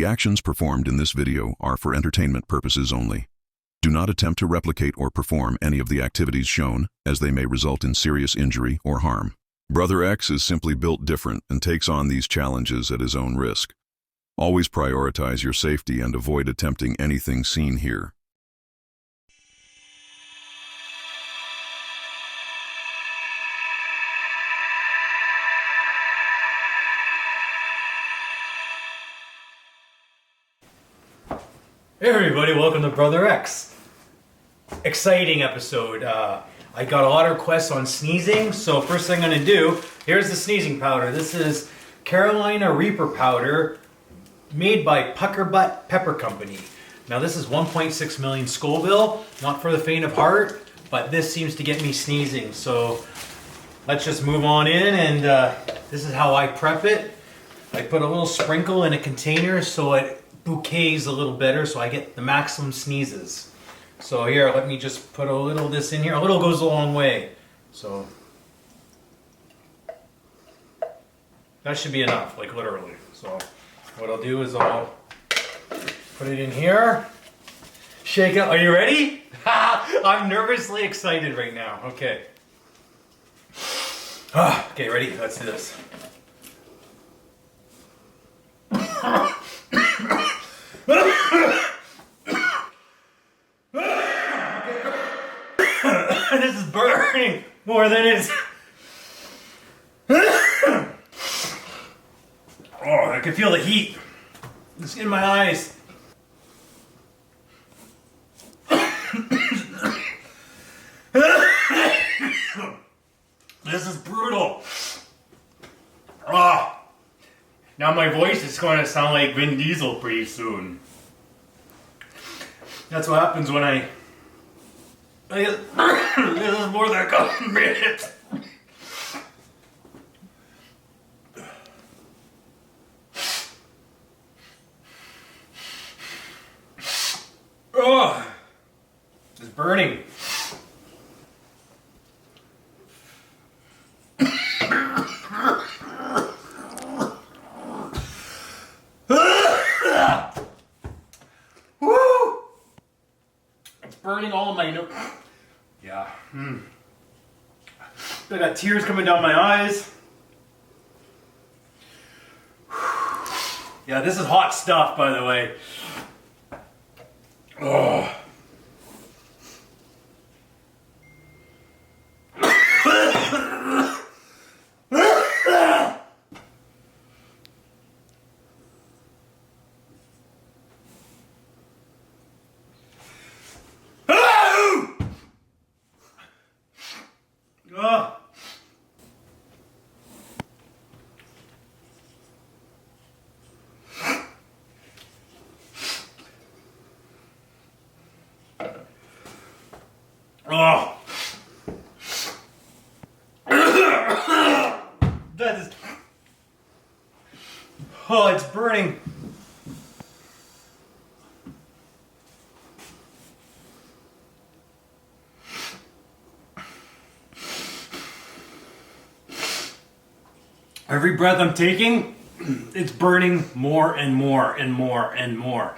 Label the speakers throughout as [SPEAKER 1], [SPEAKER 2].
[SPEAKER 1] actions performed in this video are for entertainment purposes only. Do not attempt to replicate or perform any of the activities shown, as they may result in serious injury or harm. Brxther X is simply built different and takes on these challenges at his own risk. Always prioritize your safety and avoid attempting anything seen here.
[SPEAKER 2] Hey everybody, welcome to Brxther X. Exciting episode. I got a lot of requests on sneezing, so first thing I'm going to do, here's the sneezing powder. This is Carolina Reaper powder made by Pucker Butt Pepper Company. Now this is 1.6 million Scoville, not for the faint of heart, but this seems to get me sneezing. So let's just move on in, and this is how I prep it. I put a little sprinkle in a container so it bouquets a little better, so I get the maximum sneezes. So here, let me just put a little of this in here. A little goes a long way. So that should be enough, like literally. So what I'll do is I'll put it in here. Shake it. Are you ready? I'm nervously excited right now. Okay. Okay, ready? Let's do this. This is burning more than it's. Oh, I can feel the heat. It's in my eyes. This is brutal. Ah. Now my voice is going to sound like Vin Diesel pretty soon. That's what happens when I this is more than a couple minutes. Oh, it's burning. Woo! It's burning all of my nose. Yeah. I got tears coming down my eyes. Yeah, this is hot stuff, by the way. Oh. Oh. That is. Oh, it's burning. Every breath I'm taking, it's burning more and more and more and more.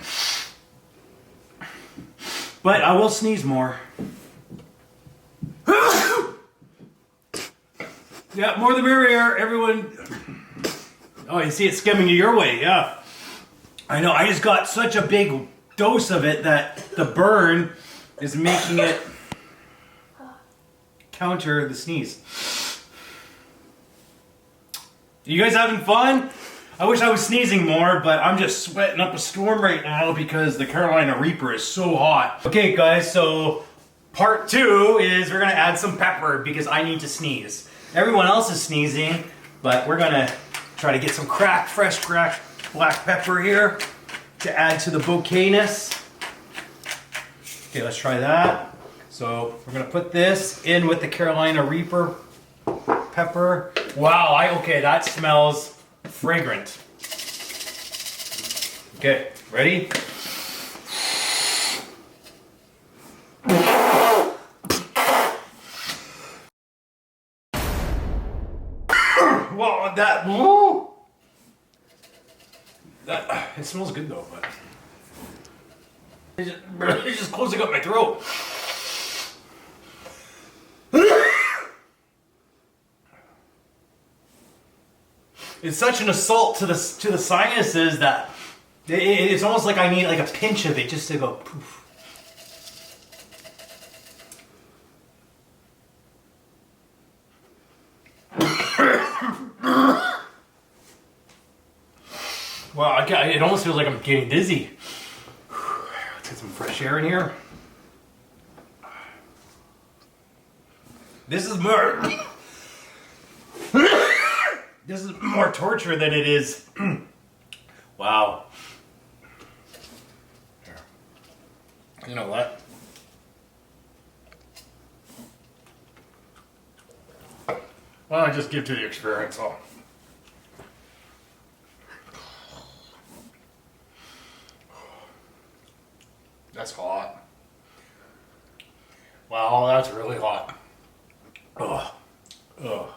[SPEAKER 2] But I will sneeze more. Yeah, more the merrier, everyone. Oh, you see it skimming your way, yeah. I know, I just got such a big dose of it that the burn is making it counter the sneeze. You guys having fun? I wish I was sneezing more, but I'm just sweating up a storm right now because the Carolina Reaper is so hot. Okay guys, so part 2 is we're gonna add some pepper because I need to sneeze. Everyone else is sneezing, but we're gonna try to get some fresh cracked black pepper here to add to the bouquetness. Okay, let's try that. So we're gonna put this in with the Carolina Reaper pepper. Wow, okay, that smells fragrant. Okay, ready? Whoa, that, woo! It smells good though, but it's just closing up my throat. It's such an assault to the sinuses that it's almost like I need like a pinch of it just to go poof. Wow, it almost feels like I'm getting dizzy. Let's get some fresh air in here. This is more... This is more torture than it is... Wow. Here. You know what? Well, I just give to the experience. Oh. That's hot. Wow, that's really hot. Ugh. Ugh.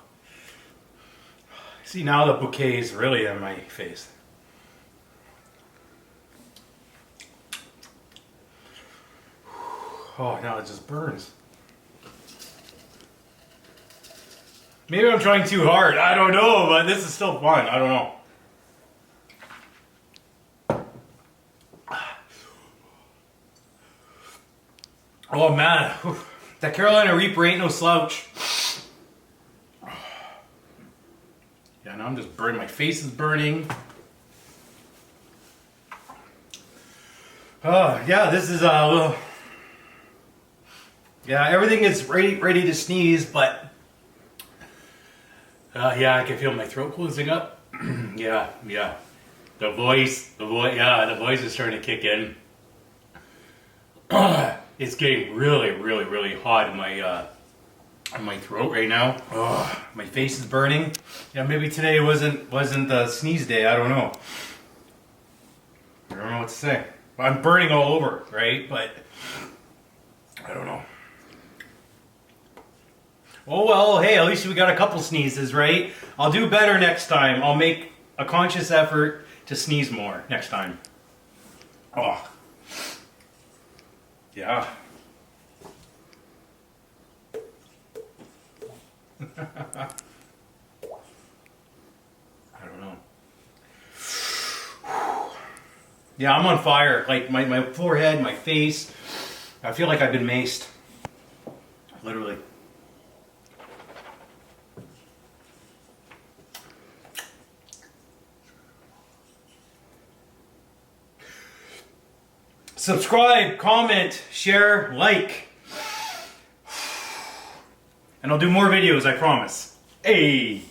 [SPEAKER 2] See, now the bouquet is really on my face. Oh, now it just burns. Maybe I'm trying too hard. I don't know, but this is still fun. I don't know. Oh man, that Carolina Reaper ain't no slouch. Yeah, now I'm just burning. My face is burning. Oh yeah, this is yeah, everything is ready to sneeze, but yeah, I can feel my throat closing up. yeah, the voice is starting to kick in. It's getting really hot in my throat right now. Oh, my face is burning. Yeah, maybe today wasn't the sneeze day. I don't know. I don't know what to say. I'm burning all over, right? But I don't know. Oh well, hey, at least we got a couple sneezes, right? I'll do better next time. I'll make a conscious effort to sneeze more next time. Oh. Yeah. I don't know. Yeah, I'm on fire. Like my forehead, my face. I feel like I've been maced. Literally. Subscribe, comment, share, like. And I'll do more videos, I promise. Hey!